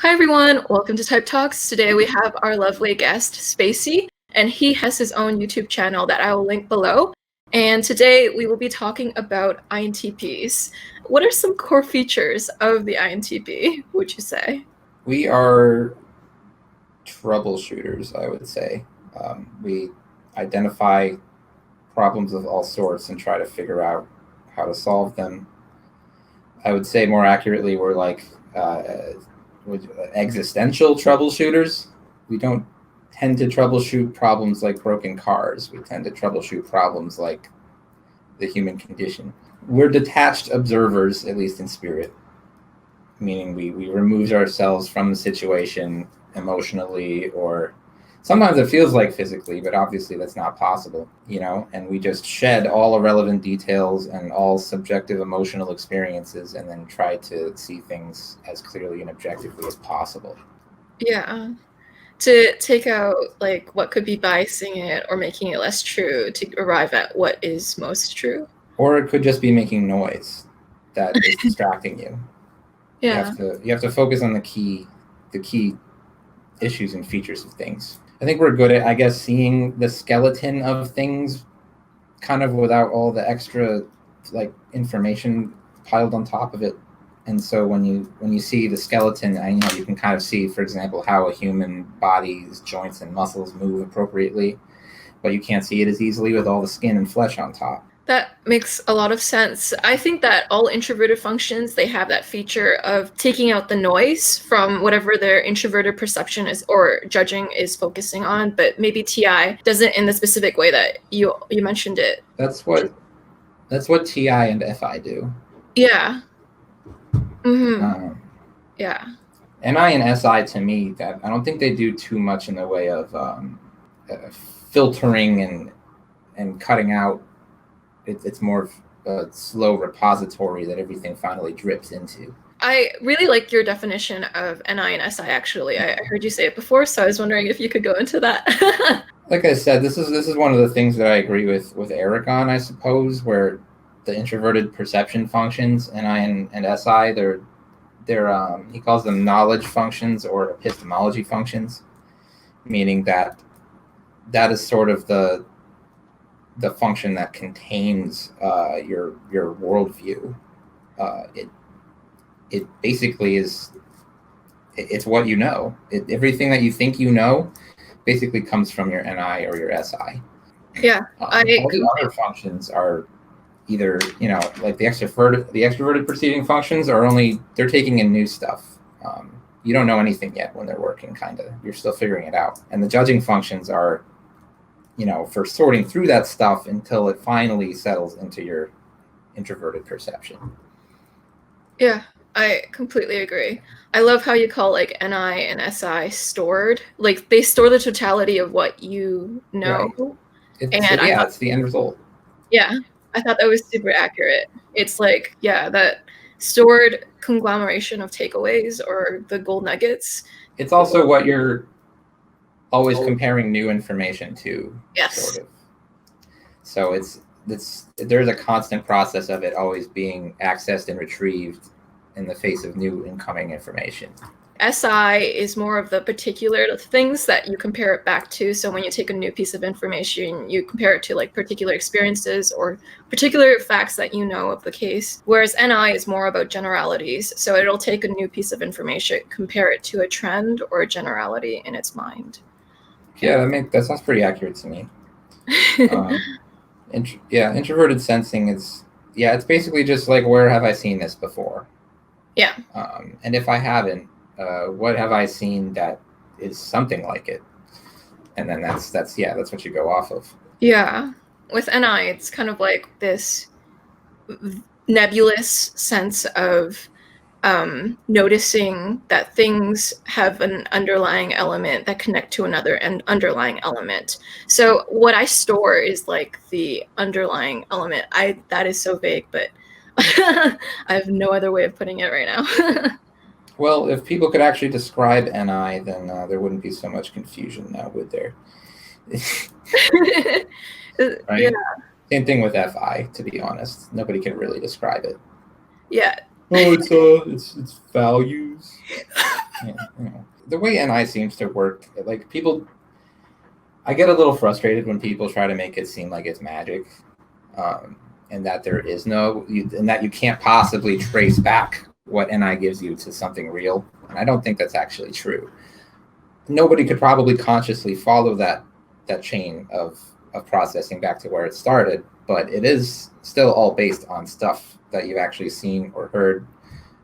Hi everyone, welcome to Type Talks. Today we have our lovely guest, Spacey, and he has his own YouTube channel that I will link below. And today we will be talking about INTPs. What are some core features of the INTP, would you say? We are troubleshooters, I would say. We identify problems of all sorts and try to figure out how to solve them. I would say more accurately, we're like existential troubleshooters. We don't tend to troubleshoot problems like broken cars. We tend to troubleshoot problems like the human condition. We're detached observers, at least in spirit, meaning we remove ourselves from the situation emotionally, or sometimes it feels like physically, but obviously that's not possible, and we just shed all irrelevant details and all subjective emotional experiences and then try to see things as clearly and objectively as possible. Yeah, to take out like what could be biasing it or making it less true to arrive at what is most true. Or it could just be making noise that is distracting you. Yeah. You have to focus on the key issues and features of things. I think we're good at, I guess, seeing the skeleton of things kind of without all the extra like information piled on top of it. And so when you see the skeleton, you can kind of see, for example, how a human body's joints and muscles move appropriately, but you can't see it as easily with all the skin and flesh on top. That makes a lot of sense. I think that all introverted functions, they have that feature of taking out the noise from whatever their introverted perception is or judging is focusing on, but maybe TI doesn't in the specific way that you mentioned it. That's what TI and FI do. Yeah. Mm-hmm. Yeah. MI and SI, to me, that I don't think they do too much in the way of filtering and cutting out. It's more of a slow repository that everything finally drips into. I really like your definition of NI and SI, actually. I heard you say it before, so I was wondering if you could go into that. Like I said, this is one of the things that I agree with Eric on, I suppose, where the introverted perception functions, NI and SI, they're he calls them knowledge functions or epistemology functions, meaning that is sort of the function that contains your worldview. It basically is, it's what you know. Everything that you think you know basically comes from your NI or your SI. Yeah. All the other functions are either, like the extroverted perceiving functions are they're taking in new stuff. You don't know anything yet when they're working, kind of. You're still figuring it out. And the judging functions are, for sorting through that stuff until it finally settles into your introverted perception. Yeah, I completely agree. I love how you call like NI and SI stored. Like they store the totality of what you know. Right. It's the end result. Yeah, I thought that was super accurate. It's like, yeah, that stored conglomeration of takeaways or the gold nuggets. It's also what you're always comparing new information to. Yes. Sort of. So there's a constant process of it always being accessed and retrieved in the face of new incoming information. SI is more of the particular things that you compare it back to. So when you take a new piece of information, you compare it to like particular experiences or particular facts that you know of the case. Whereas NI is more about generalities. So it'll take a new piece of information, compare it to a trend or a generality in its mind. Yeah, that sounds pretty accurate to me. Introverted sensing it's basically just like, where have I seen this before? Yeah. And if I haven't, what have I seen that is something like it? And then that's what you go off of. Yeah. With NI, it's kind of like this nebulous sense of noticing that things have an underlying element that connect to another underlying element. So what I store is like the underlying element. That is so vague, but I have no other way of putting it right now. Well, if people could actually describe NI, then there wouldn't be so much confusion now, would there? Right? Yeah. Same thing with FI, to be honest. Nobody can really describe it. Yeah. Oh, it's values. The way NI seems to work, like people, I get a little frustrated when people try to make it seem like it's magic, and that there is and that you can't possibly trace back what NI gives you to something real. And I don't think that's actually true. Nobody could probably consciously follow that chain of processing back to where it started, but it is still all based on stuff that you've actually seen or heard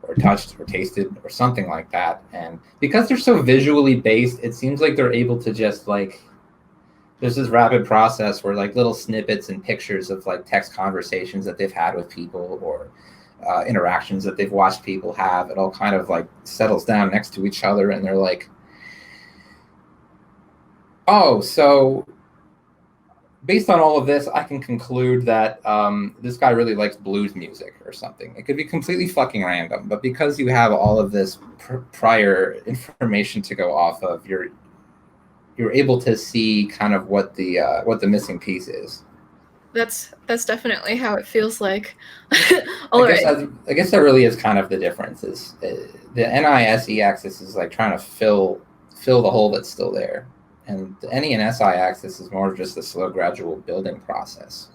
or touched or tasted or something like that. And because they're so visually based, it seems like they're able to just like, there's this rapid process where like little snippets and pictures of like text conversations that they've had with people or interactions that they've watched people have, it all kind of like settles down next to each other, and they're like, oh, so based on all of this, I can conclude that this guy really likes blues music or something. It could be completely fucking random, but because you have all of this prior information to go off of, you're able to see kind of what the missing piece is. That's definitely how it feels like. I guess that really is kind of the difference. Is the NISE axis is like trying to fill the hole that's still there. And the NE and SI axis is more of just a slow, gradual building process.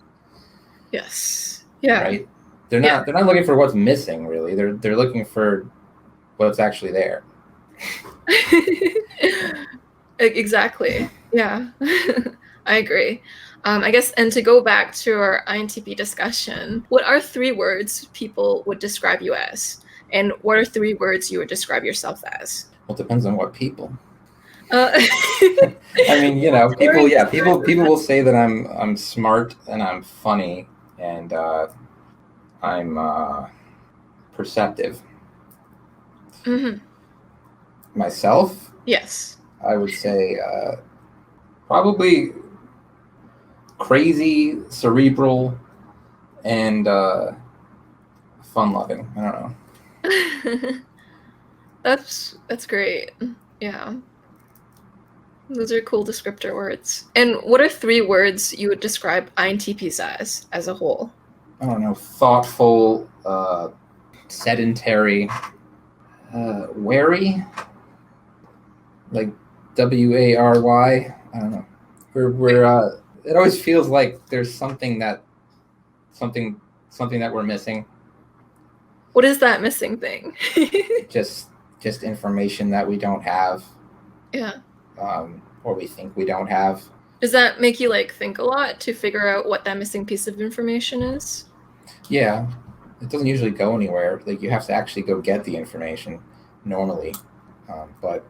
Yes. Yeah. Right. They're not looking for what's missing, really. They're looking for what's actually there. Exactly. Yeah. I agree. I guess, and to go back to our INTP discussion, what are 3 words people would describe you as? And what are 3 words you would describe yourself as? Well, it depends on what people. I mean, people will say that I'm smart and I'm funny and I'm perceptive. Mm-hmm. Myself? Yes. I would say probably crazy, cerebral, and fun-loving. I don't know. That's great. Yeah. Those are cool descriptor words. And what are 3 words you would describe INTPs as a whole? I don't know. Thoughtful, sedentary, wary, like WARY. I don't know. We're it always feels like there's something that we're missing. What is that missing thing? just information that we don't have. Yeah. Or we think we don't have. Does that make you like think a lot to figure out what that missing piece of information is? Yeah. It doesn't usually go anywhere. Like you have to actually go get the information normally. But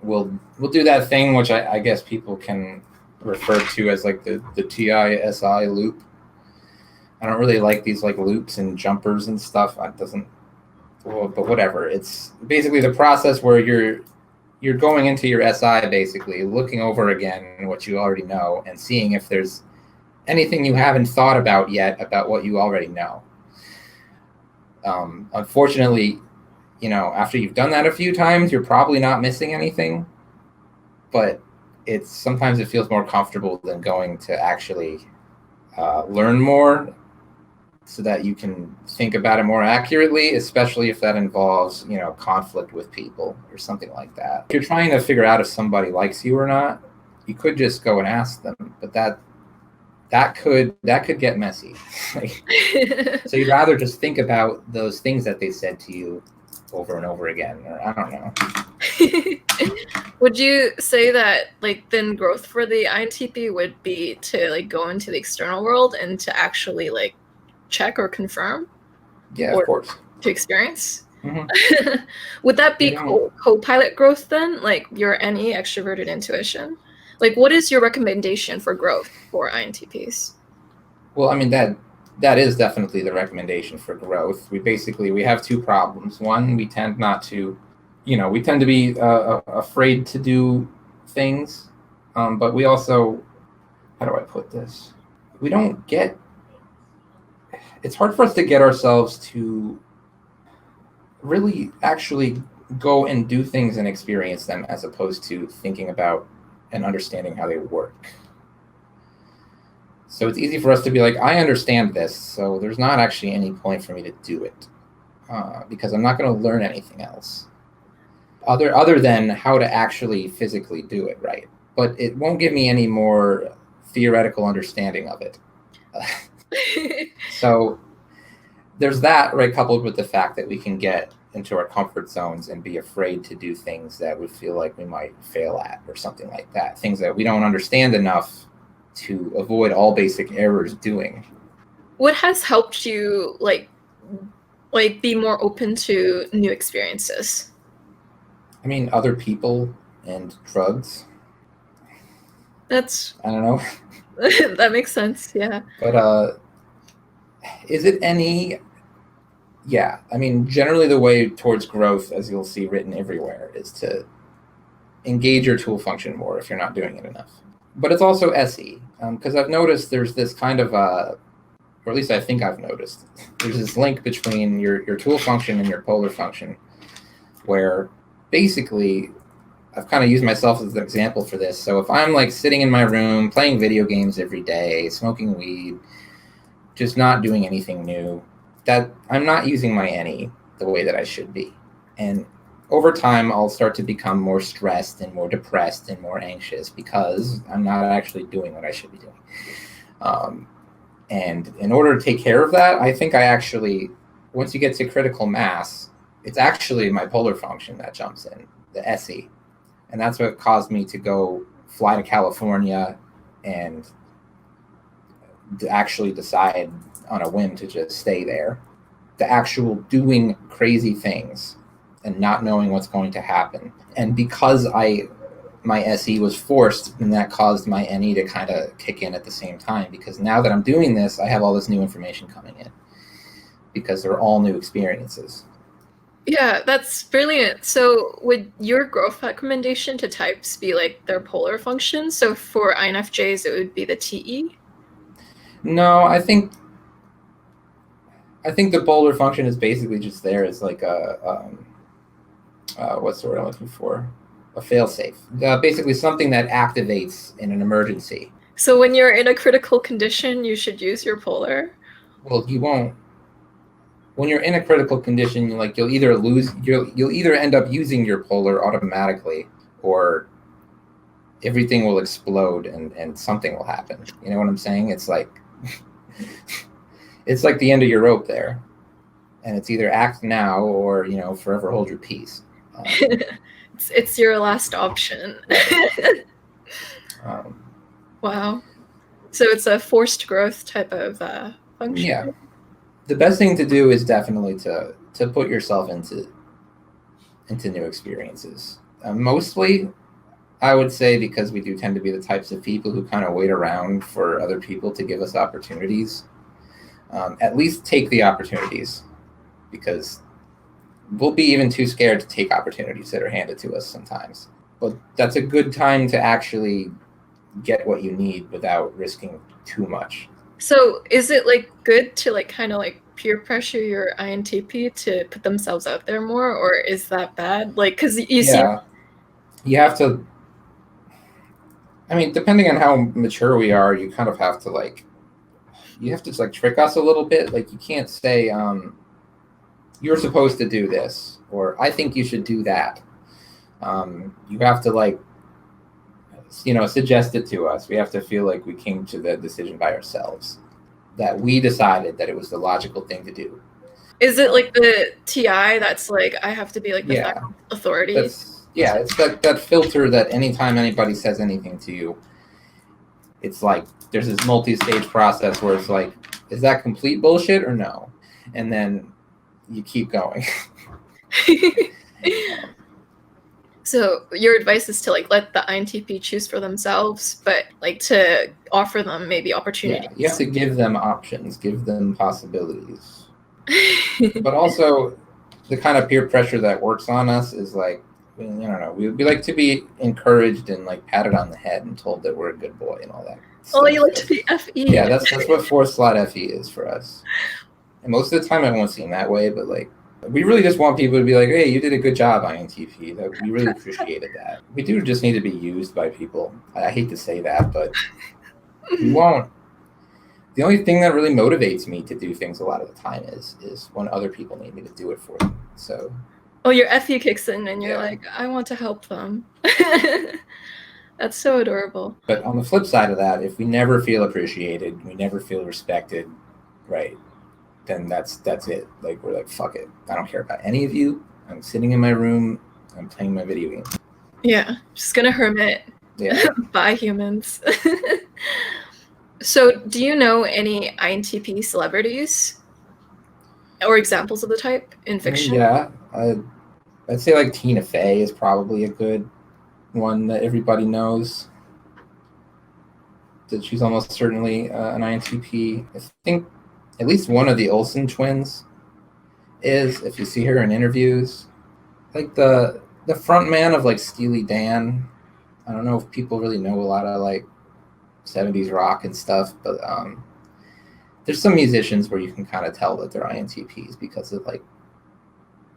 we'll do that thing which I guess people can refer to as like the TISI loop. I don't really like these like loops and jumpers and stuff. But whatever. It's basically the process where you're going into your SI, basically looking over again what you already know and seeing if there's anything you haven't thought about yet about what you already know. Unfortunately, after you've done that a few times, you're probably not missing anything, but sometimes it feels more comfortable than going to actually learn more so that you can think about it more accurately, especially if that involves, conflict with people or something like that. If you're trying to figure out if somebody likes you or not, you could just go and ask them, but that could get messy. So you'd rather just think about those things that they said to you over and over again, or I don't know. Would you say that like then growth for the INTP would be to like go into the external world and to actually like check or confirm? Yeah, of course. To experience? Mm-hmm. Would that be co-pilot growth then? Like your NE extroverted intuition? Like what is your recommendation for growth for INTPs? Well, I mean, that is definitely the recommendation for growth. We have 2 problems. One, we tend not to, we tend to be afraid to do things. But we also, how do I put this? It's hard for us to get ourselves to really actually go and do things and experience them as opposed to thinking about and understanding how they work. So it's easy for us to be like, I understand this, so there's not actually any point for me to do it because I'm not going to learn anything else. other than how to actually physically do it right. But it won't give me any more theoretical understanding of it. So there's that, right, coupled with the fact that we can get into our comfort zones and be afraid to do things that we feel like we might fail at or something like that. Things that we don't understand enough to avoid all basic errors doing. What has helped you like be more open to new experiences? I mean, other people and drugs. That's I don't know. that makes sense. Yeah. But is it any? Yeah, I mean, generally the way towards growth, as you'll see written everywhere, is to engage your tool function more if you're not doing it enough. But it's also SE, because I've noticed there's this kind of, or at least I think I've noticed, there's this link between your tool function and your polar function, where basically I've kind of used myself as an example for this. So if I'm like sitting in my room playing video games every day, smoking weed, just not doing anything new, that I'm not using my NE the way that I should be. And over time, I'll start to become more stressed and more depressed and more anxious because I'm not actually doing what I should be doing. And in order to take care of that, I think I actually, once you get to critical mass, it's actually my polar function that jumps in, the SE. And that's what caused me to go fly to California and to actually decide on a whim to just stay there. The actual doing crazy things and not knowing what's going to happen. And because my SE was forced, and that caused my NE to kind of kick in at the same time, because now that I'm doing this, I have all this new information coming in because they're all new experiences. Yeah, that's brilliant. So would your growth recommendation to types be like their polar function? So for INFJs, it would be the TE? No, I think the polar function is basically just there as like a what's the word I'm looking for? A fail-safe. Basically something that activates in an emergency. So when you're in a critical condition, you should use your polar? Well, you won't. When you're in a critical condition, you'll either end up using your polar automatically, or everything will explode and something will happen. You know what I'm saying? It's like it's like the end of your rope there, and it's either act now or forever hold your peace. It's your last option. Wow. So it's a forced growth type of function. Yeah. The best thing to do is definitely to put yourself into new experiences. Mostly, I would say, because we do tend to be the types of people who kind of wait around for other people to give us opportunities. At least take the opportunities, because we'll be even too scared to take opportunities that are handed to us sometimes. But that's a good time to actually get what you need without risking too much. So is it like good to like kind of like peer pressure your INTP to put themselves out there more, or is that bad? Like, because you see, you have to. I mean, depending on how mature we are, you kind of have to just like trick us a little bit. Like, you can't say you're supposed to do this, or I think you should do that. You have to suggest it to us. We have to feel like we came to the decision by ourselves, that we decided that it was the logical thing to do. Is it like the TI that's like, I have to be like the final authority? It's that filter that anytime anybody says anything to you, it's like there's this multi-stage process where it's like, is that complete bullshit or no? And then you keep going. So your advice is to like let the INTP choose for themselves, but like to offer them maybe opportunities. Yeah, you have to give them options, give them possibilities. But also, the kind of peer pressure that works on us is like, I don't know, we like to be encouraged and like patted on the head and told that we're a good boy and all that. Oh, you like to be FE. Yeah, that's what fourth slot FE is for us. And most of the time, I won't seem that way, but like, we really just want people to be like, hey, you did a good job, INTP. We really appreciated that. We do just need to be used by people. I hate to say that, but we won't. The only thing that really motivates me to do things a lot of the time is when other people need me to do it for them. So Oh, your FE kicks in and you're Yeah. like, I want to help them. That's so adorable. But on the flip side of that, if we never feel appreciated, we never feel respected, right, then that's it. Like, we're like, fuck it. I don't care about any of you. I'm sitting in my room. I'm playing my video game. Yeah, just gonna hermit. Yeah. Bye, humans. So, do you know any INTP celebrities or examples of the type in fiction? Yeah. I'd say like Tina Fey is probably a good one that everybody knows. That she's almost certainly an INTP. I think at least one of the Olsen twins is, if you see her in interviews, like the front man of like Steely Dan. I don't know if people really know a lot of like 70s rock and stuff, but there's some musicians where you can kind of tell that they're INTPs because of like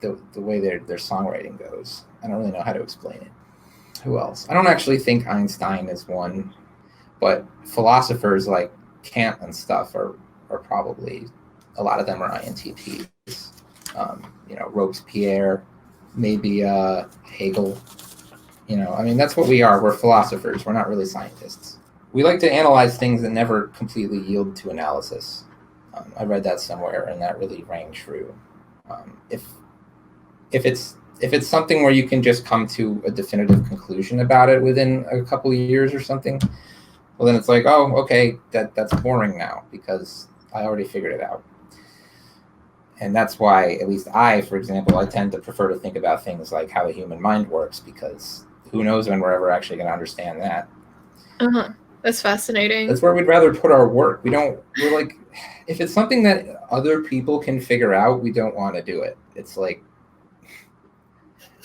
the way their songwriting goes. I don't really know how to explain it. Who else? I don't actually think Einstein is one, but philosophers like Kant and stuff are probably, a lot of them are INTPs. Robespierre, maybe Hegel. I mean, that's what we are. We're philosophers. We're not really scientists. We like to analyze things that never completely yield to analysis. I read that somewhere, and that really rang true. If it's something where you can just come to a definitive conclusion about it within a couple of years or something, well, then it's like, oh, okay, that's boring now because I already figured it out. And that's why, at least I, for example, I tend to prefer to think about things like how the human mind works, because who knows when we're ever actually going to understand that. Uh-huh. That's fascinating. That's where we'd rather put our work. We're like, if it's something that other people can figure out, we don't want to do it. It's like,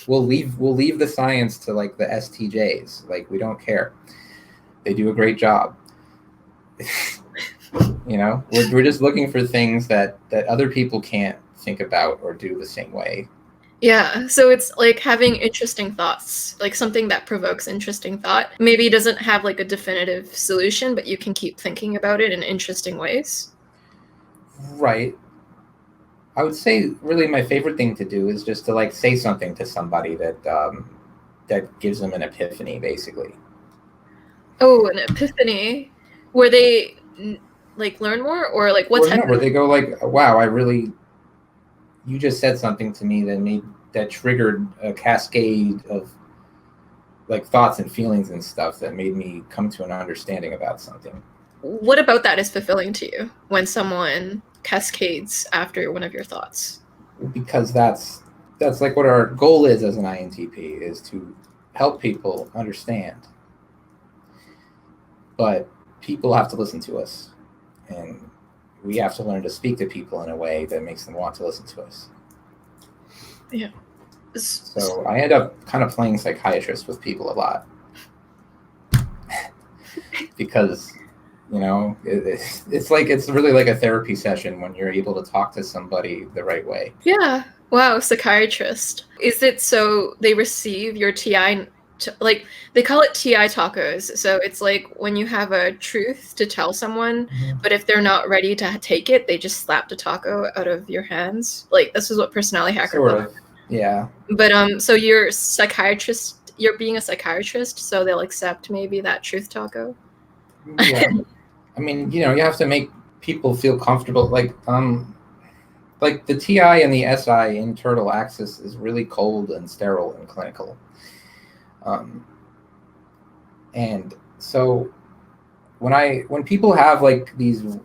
we'll leave the science to like the STJs. Like, we don't care. They do a great job. We're just looking for things that other people can't think about or do the same way. Yeah, so it's like having interesting thoughts, like something that provokes interesting thought. Maybe doesn't have like a definitive solution, but you can keep thinking about it in interesting ways. Right. I would say really my favorite thing to do is just to like say something to somebody that gives them an epiphany, basically. Oh, an epiphany. Where they like learn more, or like what type where they go like, wow, you just said something to me that triggered a cascade of like thoughts and feelings and stuff that made me come to an understanding about something. What about that is fulfilling to you when someone cascades after one of your thoughts? Because that's like what our goal is as an INTP, is to help people understand. But people have to listen to us, and we have to learn to speak to people in a way that makes them want to listen to us. Yeah. So I end up kind of playing psychiatrist with people a lot. Because, it's really like a therapy session when you're able to talk to somebody the right way. Yeah. Wow, psychiatrist. Is it so they receive your TI, like they call it TI tacos. So it's like when you have a truth to tell someone, but if they're not ready to take it, they just slap the taco out of your hands. Like, this is what Personality Hacker Sort of. Yeah. But so you're being a psychiatrist, so they'll accept maybe that truth taco. Yeah. I mean, you have to make people feel comfortable. Like the TI and the SI internal axis is really cold and sterile and clinical. And so when people have like these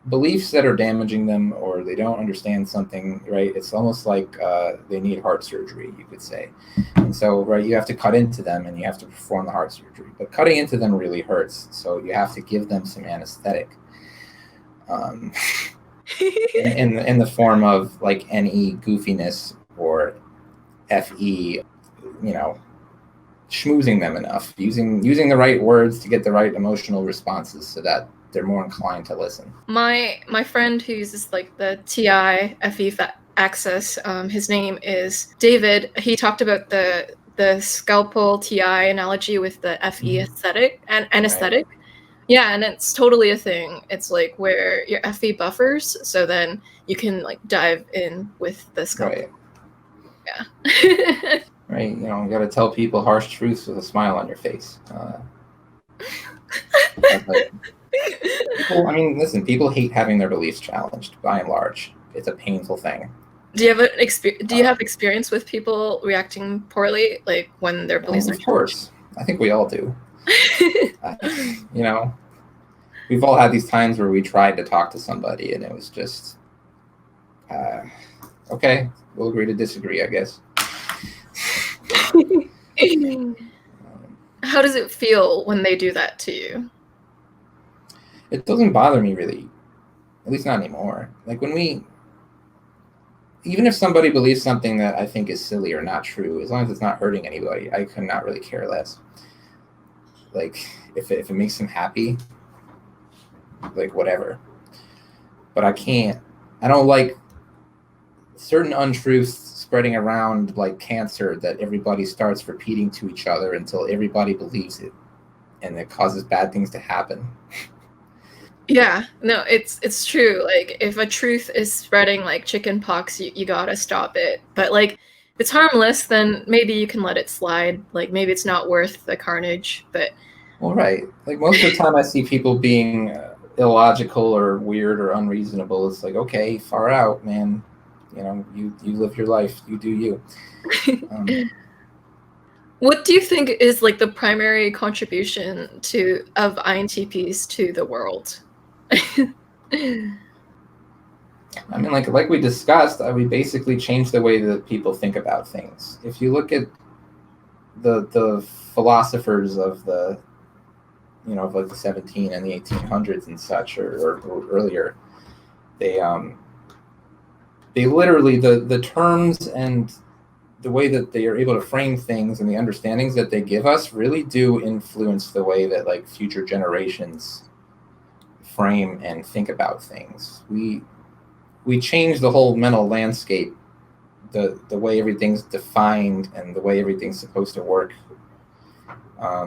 beliefs that are damaging them, or they don't understand something, right, it's almost like they need heart surgery, you could say. And so, right, you have to cut into them and you have to perform the heart surgery, but cutting into them really hurts, so you have to give them some anesthetic in the form of like NE goofiness, or FE, schmoozing them enough, using the right words to get the right emotional responses so that they're more inclined to listen. My friend who uses like the TI FE axis, his name is David. He talked about the scalpel TI analogy with the FE aesthetic and anesthetic. Right. Yeah, and it's totally a thing. It's like where your FE buffers, so then you can like dive in with the scalpel. Right. Yeah. Right? You know, you got to tell people harsh truths with a smile on your face. But people, I mean, listen, people hate having their beliefs challenged by and large. It's a painful thing. Do you have experience with people reacting poorly, like when their beliefs are Of course. I think we all do. You know, we've all had these times where we tried to talk to somebody and it was just, okay, we'll agree to disagree, I guess. How does it feel when they do that to you? It doesn't bother me really, at least not anymore. Like even if somebody believes something that I think is silly or not true, as long as it's not hurting anybody, I could not really care less. Like if it makes them happy, like whatever. But I don't like certain untruths spreading around like cancer that everybody starts repeating to each other until everybody believes it, and it causes bad things to happen. Yeah, no, it's true. Like if a truth is spreading like chicken pox, you gotta stop it. But like if it's harmless, then maybe you can let it slide. Like maybe it's not worth the carnage. But well, right. Like most of the time I see people being illogical or weird or unreasonable. It's like, okay, far out, man. You know, you live your life, you do you. What do you think is like the primary contribution of INTPs to the world? I mean, like we discussed, we basically changed the way that people think about things. If you look at the philosophers of the, you know, of like the 17 and the 1800s and such, or earlier, they literally, the terms and the way that they are able to frame things and the understandings that they give us really do influence the way that like future generations frame and think about things. We change the whole mental landscape, the way everything's defined and the way everything's supposed to work. I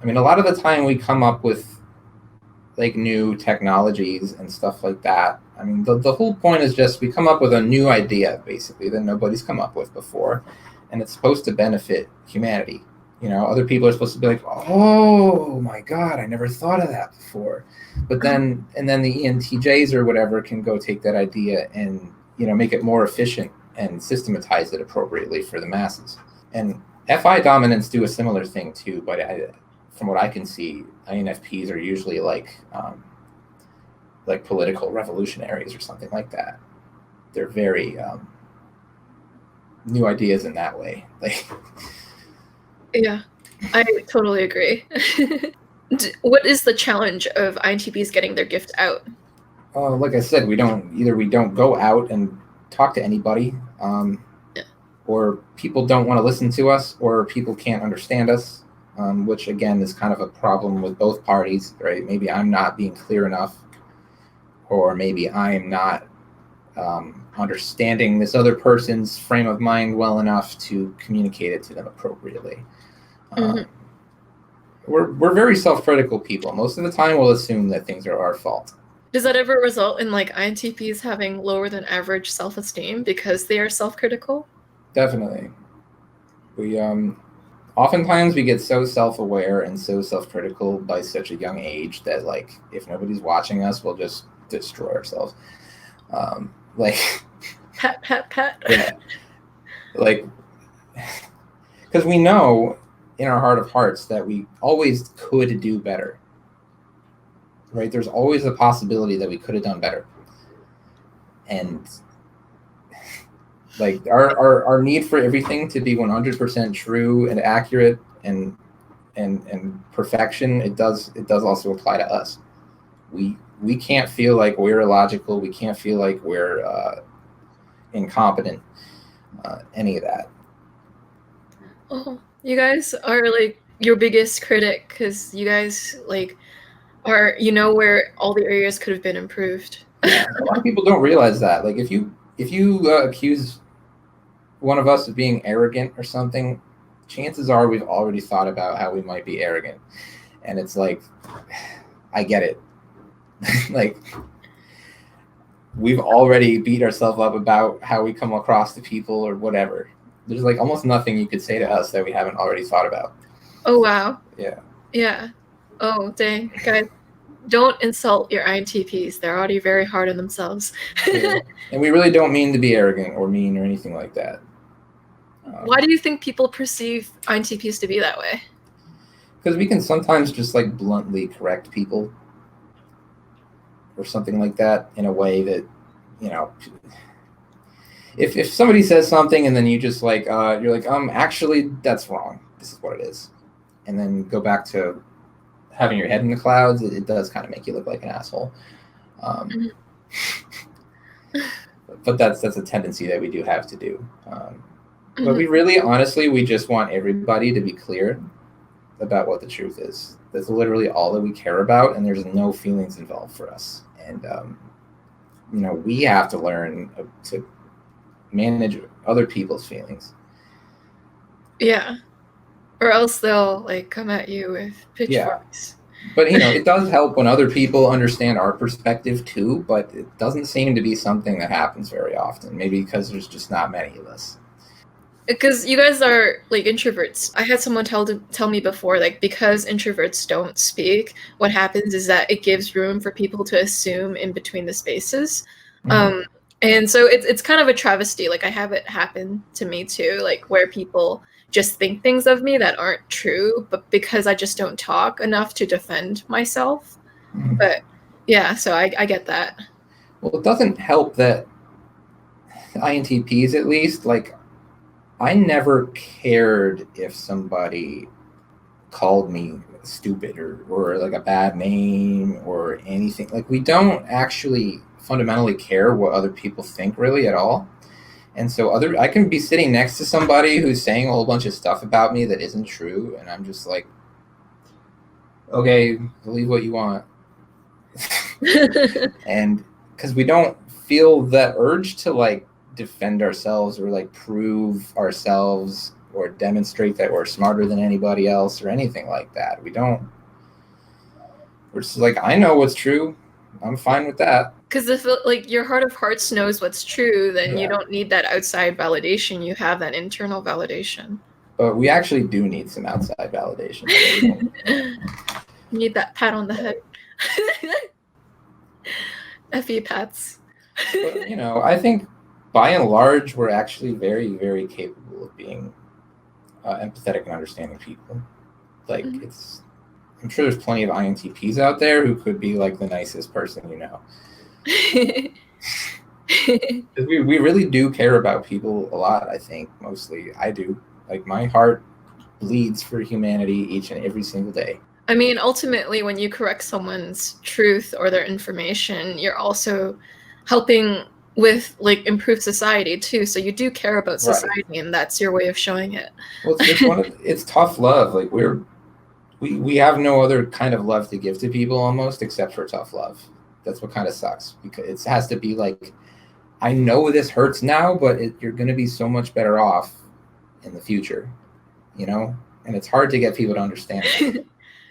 mean, a lot of the time we come up with like new technologies and stuff like that. I mean, the whole point is just we come up with a new idea basically that nobody's come up with before, and it's supposed to benefit humanity. You know, other people are supposed to be like, oh my God, I never thought of that before. But then the ENTJs or whatever can go take that idea and, you know, make it more efficient and systematize it appropriately for the masses. And FI dominants do a similar thing too, but from what I can see, INFPs are usually like political revolutionaries or something like that. They're very new ideas in that way. Like, yeah, I totally agree. What is the challenge of INTPs getting their gift out? Like I said, we don't go out and talk to anybody, or people don't want to listen to us, or people can't understand us, which again is kind of a problem with both parties, right? Maybe I'm not being clear enough, or maybe I'm not understanding this other person's frame of mind well enough to communicate it to them appropriately. We're very self-critical people. Most of the time we'll assume that things are our fault. Does that ever result in like INTPs having lower than average self-esteem because they are self-critical? Definitely. We oftentimes we get so self-aware and so self-critical by such a young age that like if nobody's watching us, we'll just destroy ourselves. Like pat. Yeah. Like, because we know in our heart of hearts that we always could do better, right? There's always a possibility that we could have done better. And like our need for everything to be 100% true and accurate and perfection, it does also apply to us. We can't feel like we're illogical. We can't feel like we're incompetent, any of that. Oh, you guys are like your biggest critic because you guys like are, you know, where all the areas could have been improved. Yeah, a lot of people don't realize that. Like if you accuse one of us of being arrogant or something, chances are we've already thought about how we might be arrogant. And it's like, I get it. Like we've already beat ourselves up about how we come across to people or whatever. There's like almost nothing you could say to us that we haven't already thought about. Oh, wow. Yeah. Yeah. Oh, dang. Guys, don't insult your INTPs. They're already very hard on themselves. Yeah. And we really don't mean to be arrogant or mean or anything like that. Why do you think people perceive INTPs to be that way? Because we can sometimes just like bluntly correct people or something like that in a way that, you know, if somebody says something and then you just like, you're like, actually, that's wrong. This is what it is. And then go back to having your head in the clouds, it does kind of make you look like an asshole. But that's a tendency that we do have to do. But we really, honestly, we just want everybody to be clear about what the truth is. That's literally all that we care about, and there's no feelings involved for us. And, you know, we have to learn to manage other people's feelings. Yeah. Or else they'll like come at you with pitchforks. Yeah. But, you know, it does help when other people understand our perspective too, but it doesn't seem to be something that happens very often. Maybe because there's just not many of us. Because you guys are like introverts. I had someone tell me before, like, because introverts don't speak, what happens is that it gives room for people to assume in between the spaces. And so it's kind of a travesty. Like, I have it happen to me too, like where people just think things of me that aren't true, but because I just don't talk enough to defend myself. But yeah, so I get that. Well, it doesn't help that INTPs, at least, like, I never cared if somebody called me stupid or like a bad name or anything. Like, we don't actually fundamentally care what other people think really at all. And so I can be sitting next to somebody who's saying a whole bunch of stuff about me that isn't true, and I'm just like, okay, believe what you want. And because we don't feel that urge to like defend ourselves or like prove ourselves or demonstrate that we're smarter than anybody else or anything like that. We're just like, I know what's true. I'm fine with that. Because if like your heart of hearts knows what's true, then you don't need that outside validation. You have that internal validation. But we actually do need some outside validation. You need that pat on the head. FE pats. But, you know, I think by and large, we're actually very, very capable of being empathetic and understanding people. Like, I'm sure there's plenty of INTPs out there who could be like the nicest person you know. we really do care about people a lot, I think. Mostly I do. Like, my heart bleeds for humanity each and every single day. I mean, ultimately, when you correct someone's truth or their information, you're also helping with like improve society too. So you do care about society, right. And that's your way of showing it. Well, it's tough love. Like, we have no other kind of love to give to people almost except for tough love. That's what kind of sucks, because it has to be like, I know this hurts now, but you're going to be so much better off in the future, you know? And it's hard to get people to understand that.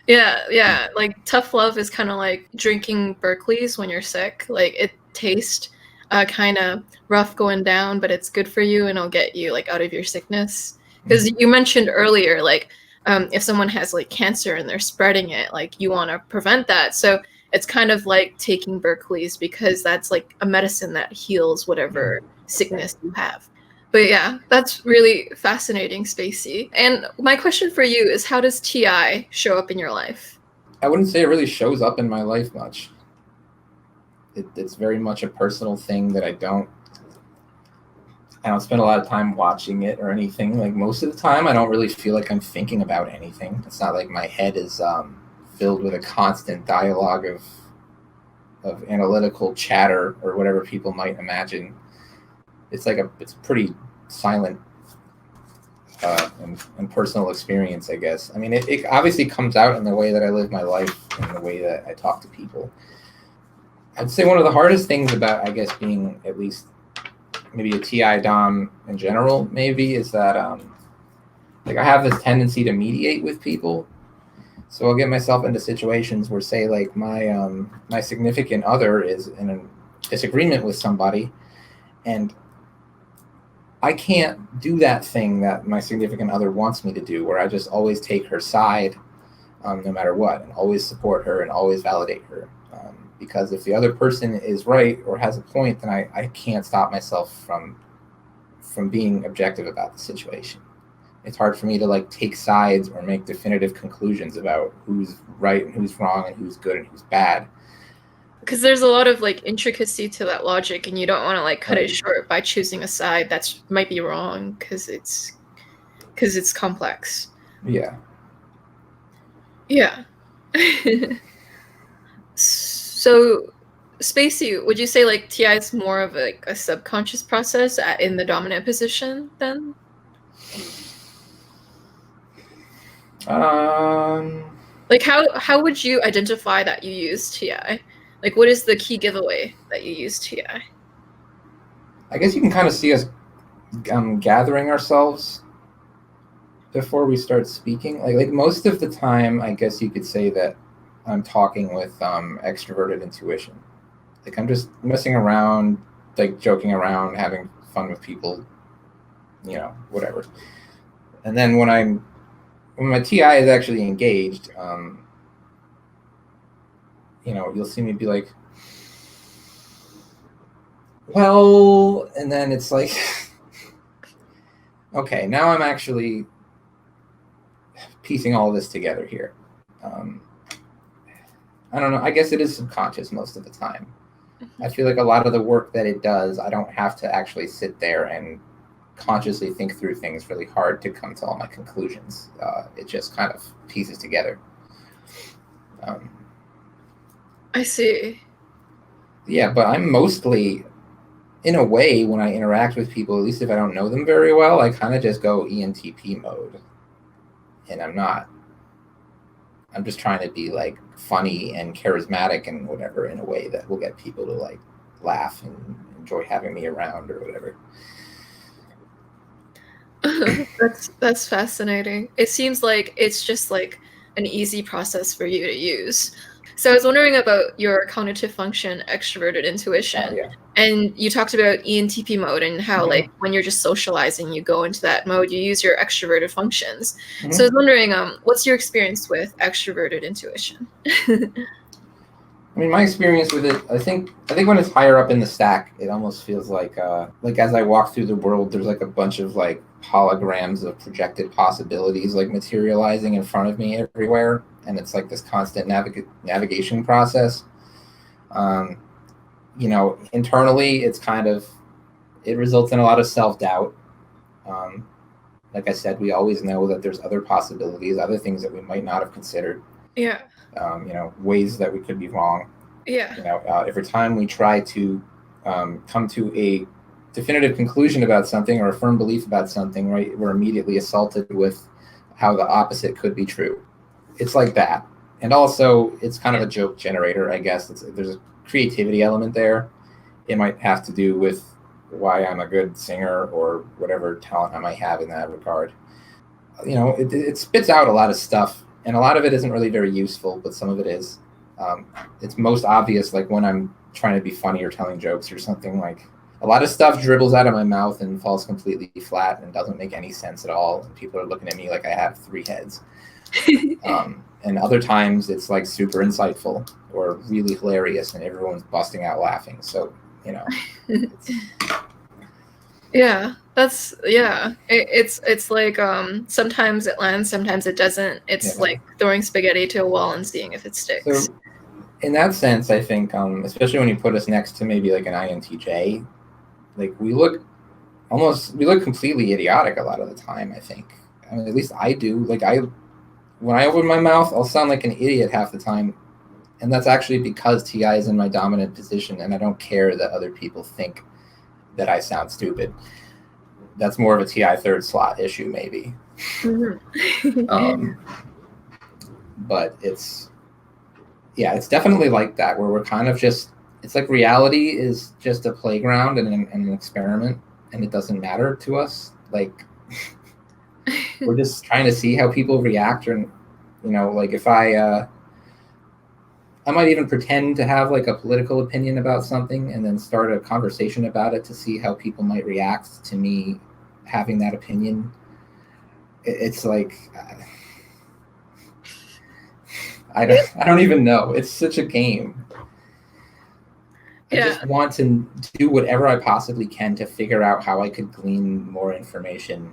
Yeah. Like, tough love is kind of like drinking Berkeley's when you're sick. Like, it tastes kind of rough going down, but it's good for you and it'll get you like out of your sickness. Because you mentioned earlier, like, if someone has like cancer and they're spreading it, like, you want to prevent that. So it's kind of like taking Berkeley's, because that's like a medicine that heals whatever sickness you have. But yeah, that's really fascinating, Spacey. And my question for you is, how does TI show up in your life? I wouldn't say it really shows up in my life much. It's very much a personal thing that I don't spend a lot of time watching it or anything. Like, most of the time, I don't really feel like I'm thinking about anything. It's not like my head is filled with a constant dialogue of analytical chatter or whatever people might imagine. It's like it's pretty silent and personal experience, I guess. I mean, it obviously comes out in the way that I live my life and the way that I talk to people. I'd say one of the hardest things about, I guess, being at least maybe a TI Dom in general, maybe, is that like, I have this tendency to mediate with people. So I'll get myself into situations where, say, like, my significant other is in a disagreement with somebody, and I can't do that thing that my significant other wants me to do, where I just always take her side no matter what, and always support her and always validate her. Because if the other person is right or has a point, then I can't stop myself from being objective about the situation. It's hard for me to like take sides or make definitive conclusions about who's right and who's wrong and who's good and who's bad. Because there's a lot of like intricacy to that logic, and you don't want to like cut Right. it short by choosing a side that's might be wrong because it's complex. Yeah. Yeah. So, Spacey, would you say like TI is more of a subconscious process in the dominant position then? Like how would you identify that you use TI? Like what is the key giveaway that you use TI? I guess you can kind of see us gathering ourselves before we start speaking. Like most of the time, I guess you could say that I'm talking with extroverted intuition. Like I'm just messing around, like joking around, having fun with people, you know, whatever. And then when my TI is actually engaged, you know, you'll see me be like, well, and then it's like, okay, now I'm actually piecing all this together here. I don't know. I guess it is subconscious most of the time. I feel like a lot of the work that it does, I don't have to actually sit there and consciously think through things really hard to come to all my conclusions. It just kind of pieces together. I see. Yeah, but I'm mostly, in a way, when I interact with people, at least if I don't know them very well, I kind of just go ENTP mode. And I'm just trying to be like funny and charismatic and whatever in a way that will get people to like laugh and enjoy having me around or whatever. That's fascinating. It seems like it's just like an easy process for you to use. So I was wondering about your cognitive function, extroverted intuition. Yeah. And you talked about ENTP mode and how like when you're just socializing, you go into that mode, you use your extroverted functions. So I was wondering, what's your experience with extroverted intuition? I mean, my experience with it, I think when it's higher up in the stack, it almost feels like as I walk through the world, there's like a bunch of like holograms of projected possibilities like materializing in front of me everywhere, and it's like this constant navigation process. You know, internally, it's kind of, it results in a lot of self-doubt. Like I said, we always know that there's other possibilities, other things that we might not have considered. Yeah. You know, ways that we could be wrong. Yeah. You know, every time we try to come to a definitive conclusion about something or a firm belief about something, right, we're immediately assaulted with how the opposite could be true. It's like that. And also, it's kind of a joke generator, I guess. There's a creativity element there. It might have to do with why I'm a good singer or whatever talent I might have in that regard. You know, it spits out a lot of stuff, and a lot of it isn't really very useful, but some of it is. It's most obvious like when I'm trying to be funny or telling jokes or something. Like a lot of stuff dribbles out of my mouth and falls completely flat and doesn't make any sense at all. And people are looking at me like I have 3 heads. And other times it's like super insightful or really hilarious and everyone's busting out laughing. So, you know. Yeah, that's it's like sometimes it lands, sometimes it doesn't. It's like throwing spaghetti to a wall and seeing if it sticks. So in that sense, I think especially when you put us next to maybe like an INTJ, like we look completely idiotic a lot of the time, I think. I mean, at least I do. Like when I open my mouth, I'll sound like an idiot half the time. And that's actually because TI is in my dominant position and I don't care that other people think that I sound stupid. That's more of a TI third slot issue, maybe. But it's definitely like that, where we're kind of just, it's like reality is just a playground and an experiment, and it doesn't matter to us. Like, we're just trying to see how people react, and, you know, like if I might even pretend to have like a political opinion about something and then start a conversation about it to see how people might react to me having that opinion. It's like I don't even know. It's such a game. I just want to do whatever I possibly can to figure out how I could glean more information.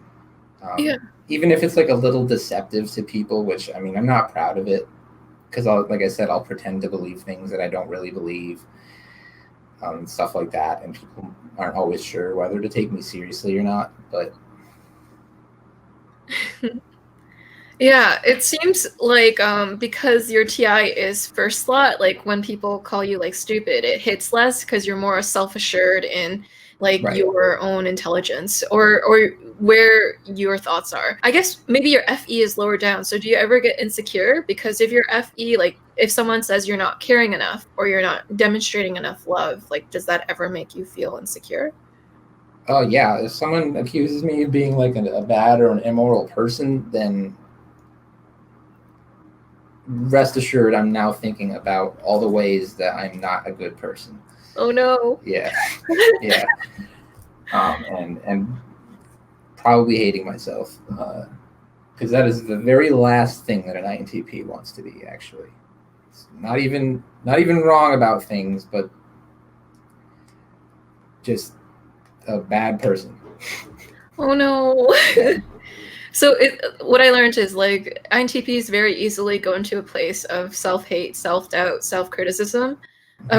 Even if it's like a little deceptive to people, which, I mean, I'm not proud of it, because like I said, I'll pretend to believe things that I don't really believe, stuff like that. And people aren't always sure whether to take me seriously or not, but. Yeah, it seems like because your TI is first slot, like when people call you like stupid, it hits less because you're more self-assured in like your own intelligence or where your thoughts are. I guess maybe your FE is lower down. So do you ever get insecure? Because if your FE, like if someone says you're not caring enough or you're not demonstrating enough love, like does that ever make you feel insecure? Oh yeah, if someone accuses me of being like a bad or an immoral person, then rest assured, I'm now thinking about all the ways that I'm not a good person. Oh no. Yeah, yeah. And probably hating myself, because that is the very last thing that an INTP wants to be. Actually, it's not even wrong about things, but just a bad person. Oh no. So what I learned is like INTPs very easily go into a place of self-hate, self-doubt, self-criticism,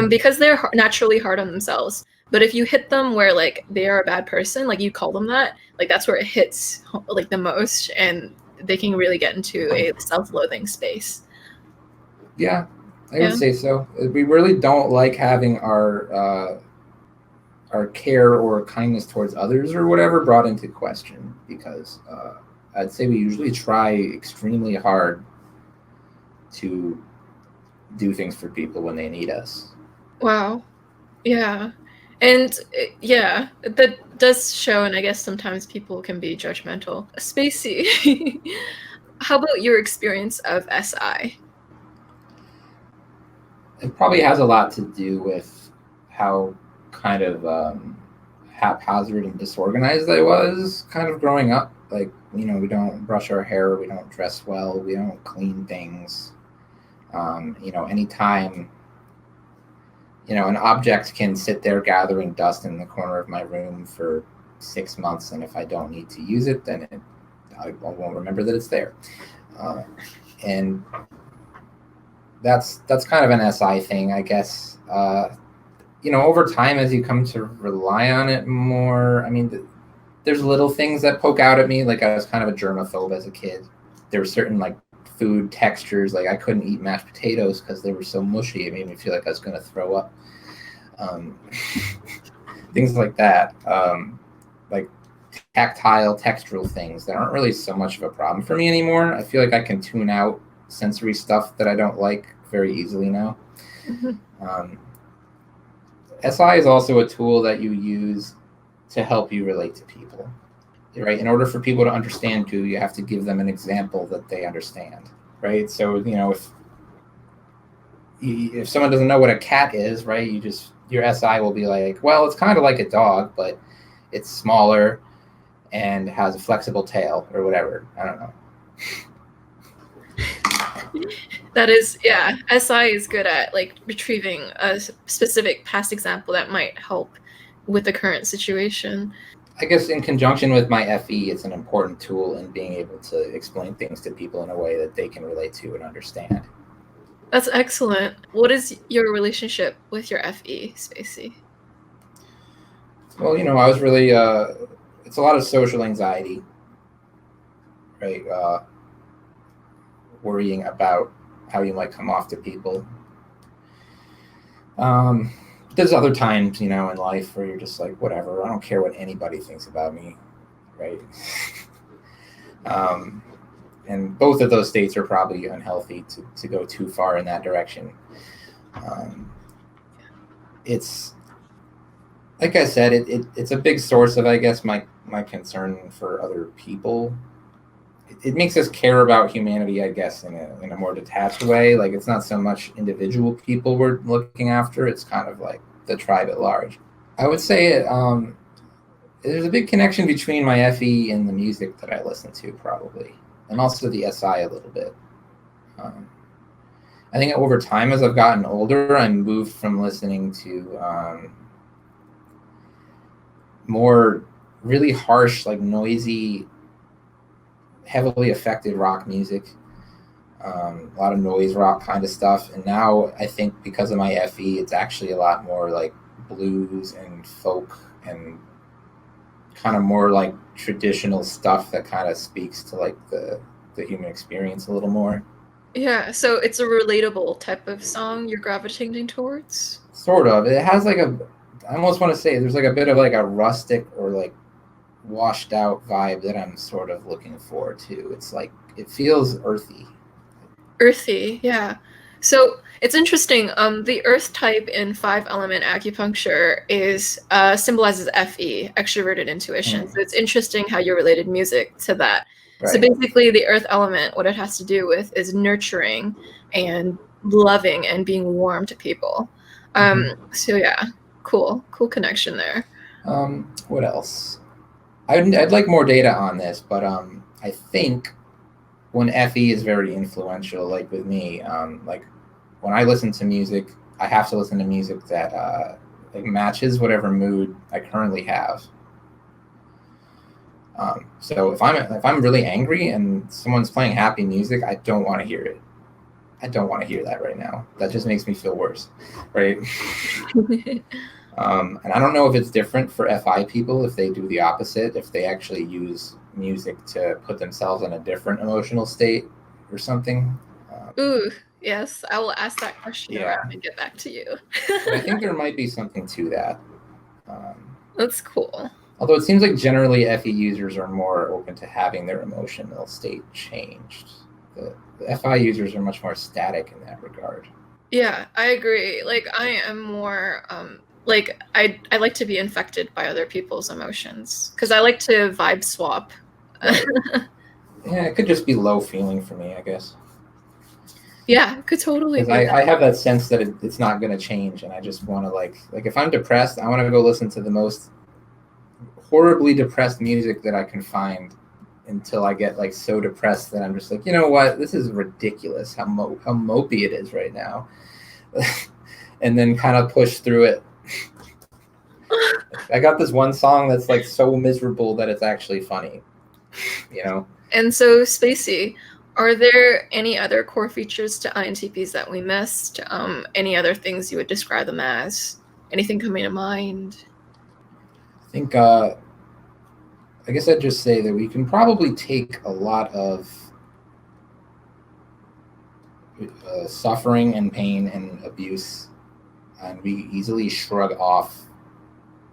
because they're naturally hard on themselves. But if you hit them where like they are a bad person, like you call them that, like that's where it hits like the most, and they can really get into a self-loathing space. Yeah, I would say so. We really don't like having our care or kindness towards others or whatever brought into question, because I'd say we usually try extremely hard to do things for people when they need us. Wow. Yeah. And yeah, that does show, and I guess sometimes people can be judgmental. Spacey, how about your experience of SI? It probably has a lot to do with how kind of haphazard and disorganized I was kind of growing up. Like, you know, we don't brush our hair, we don't dress well, we don't clean things. You know, anytime, you know, an object can sit there gathering dust in the corner of my room for 6 months, and if I don't need to use it, then I won't remember that it's there. And that's kind of an SI thing, I guess. You know, over time, as you come to rely on it more, I mean, there's little things that poke out at me. Like, I was kind of a germaphobe as a kid. There were certain like food textures, like I couldn't eat mashed potatoes because they were so mushy. It made me feel like I was going to throw up. Things like that, like tactile, textural things that aren't really so much of a problem for me anymore. I feel like I can tune out sensory stuff that I don't like very easily now. SI is also a tool that you use to help you relate to people, right? In order for people to understand you, you have to give them an example that they understand, right? So, you know, if someone doesn't know what a cat is, right, your SI will be like, well, it's kind of like a dog, but it's smaller and has a flexible tail or whatever. I don't know. That is, yeah, SI is good at like retrieving a specific past example that might help with the current situation. I guess in conjunction with my FE, it's an important tool in being able to explain things to people in a way that they can relate to and understand. That's excellent. What is your relationship with your FE, Spacey? Well, you know, I was really, it's a lot of social anxiety, right? Worrying about how you might come off to people. There's other times, you know, in life where you're just like, whatever, I don't care what anybody thinks about me, right? And both of those states are probably unhealthy to go too far in that direction. It's, like I said, it's a big source of, I guess, my concern for other people. It makes us care about humanity, I guess, in a more detached way. Like, it's not so much individual people we're looking after. It's kind of like the tribe at large. I would say there's a big connection between my FE and the music that I listen to, probably, and also the SI a little bit. I think over time, as I've gotten older, I moved from listening to more really harsh, like noisy, heavily affected rock music, a lot of noise rock kind of stuff. And now I think because of my FE, it's actually a lot more like blues and folk and kind of more like traditional stuff that kind of speaks to like the human experience a little more. Yeah, so it's a relatable type of song you're gravitating towards? Sort of. It has like I almost want to say there's like a bit of like a rustic or like washed out vibe that I'm sort of looking for too. It's like, it feels earthy. Earthy, yeah. So it's interesting. The earth type in 5-element acupuncture is symbolizes FE, extroverted intuition. So it's interesting how you related music to that. Right. So basically, the earth element, what it has to do with is nurturing and loving and being warm to people. So yeah, cool connection there. What else? I'd like more data on this, but I think when FE is very influential, like with me, like when I listen to music, I have to listen to music that like matches whatever mood I currently have. So if I'm really angry and someone's playing happy music, I don't want to hear it. I don't want to hear that right now. That just makes me feel worse, right? And I don't know if it's different for FI people, if they do the opposite, if they actually use music to put themselves in a different emotional state or something. Ooh, yes, I will ask that question around and get back to you. But I think there might be something to that. That's cool. Although it seems like generally FE users are more open to having their emotional state changed. The FI users are much more static in that regard. Yeah, I agree. Like, I am more like I like to be infected by other people's emotions because I like to vibe swap. Right. Yeah, it could just be low feeling for me, I guess. Yeah, it could totally be. I have that sense that it's not going to change, and I just want to like if I'm depressed, I want to go listen to the most horribly depressed music that I can find until I get like so depressed that I'm just like, you know what, this is ridiculous how mopey it is right now. And then kind of push through it. I got this one song that's like so miserable that it's actually funny, you know? And so, Spacey, are there any other core features to INTPs that we missed? Any other things you would describe them as? Anything coming to mind? I think, I guess I'd just say that we can probably take a lot of suffering and pain and abuse, and we easily shrug off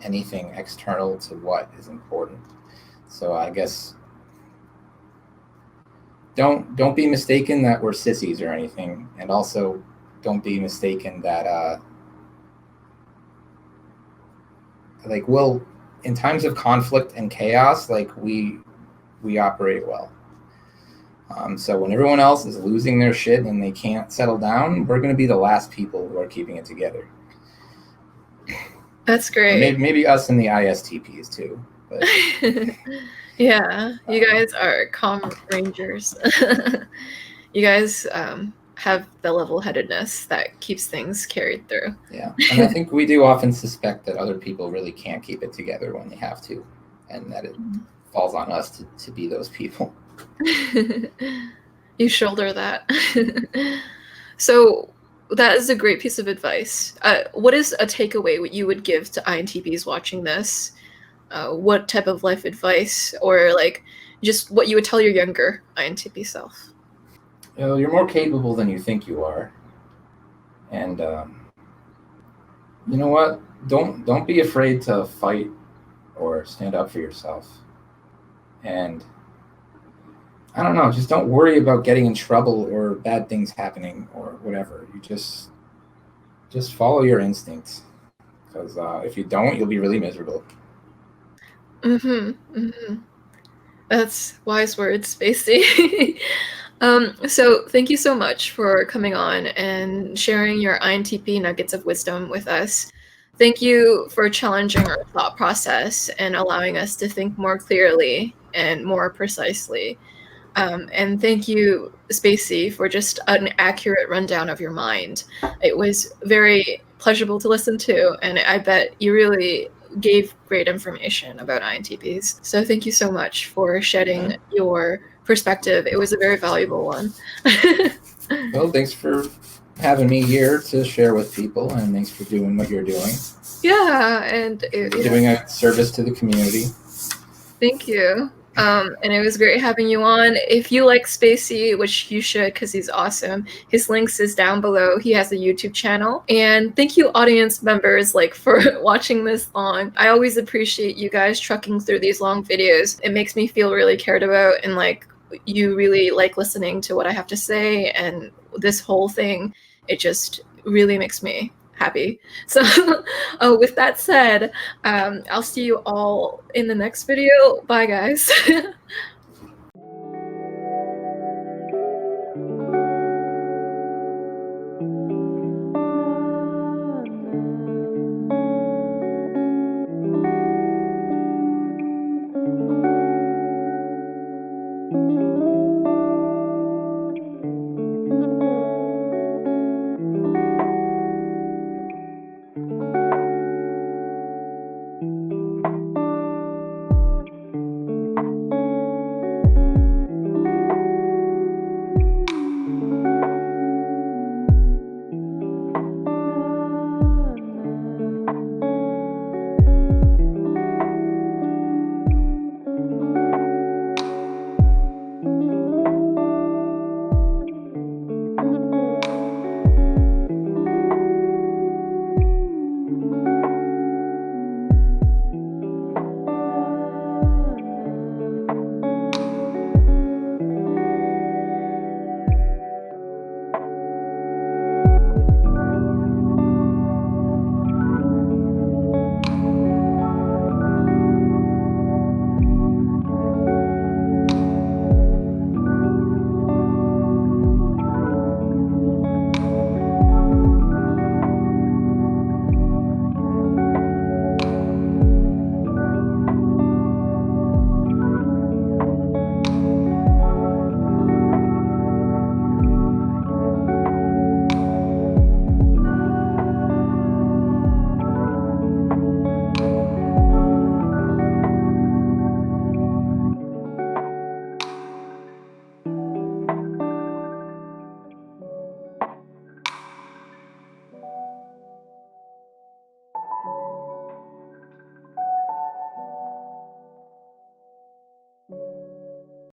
anything external to what is important. So I guess don't be mistaken that we're sissies or anything, and also don't be mistaken that like in times of conflict and chaos, like we operate well. So when everyone else is losing their shit and they can't settle down, we're going to be the last people who are keeping it together. That's great. Maybe us and the ISTPs too. But, yeah, you guys are calm rangers. You guys have the level-headedness that keeps things carried through. Yeah, and I think we do often suspect that other people really can't keep it together when they have to, and that it falls on us to be those people. You shoulder that. So that is a great piece of advice. What is a takeaway you would give to INTPs watching this? What type of life advice, or like just what you would tell your younger INTP self? You know, you're more capable than you think you are, and you know what? Don't be afraid to fight or stand up for yourself. And I don't know, just don't worry about getting in trouble or bad things happening or whatever. You just follow your instincts, because if you don't, you'll be really miserable. That's wise words, Spacey. So thank you so much for coming on and sharing your INTP nuggets of wisdom with us. Thank you for challenging our thought process and allowing us to think more clearly and more precisely. And thank you, Spacey, for just an accurate rundown of your mind. It was very pleasurable to listen to, and I bet you really gave great information about INTPs. So thank you so much for shedding your perspective. It was a very valuable one. Well, thanks for having me here to share with people, and thanks for doing what you're doing. Yeah, and doing a service to the community. Thank you. And it was great having you on. If you like Spacey, which you should because he's awesome, his links is down below. He has a YouTube channel. And thank you, audience members, for watching this long. I always appreciate you guys trucking through these long videos. It makes me feel really cared about, and you really like listening to what I have to say, and this whole thing, it just really makes me happy. So with that said, I'll see you all in the next video. Bye, guys.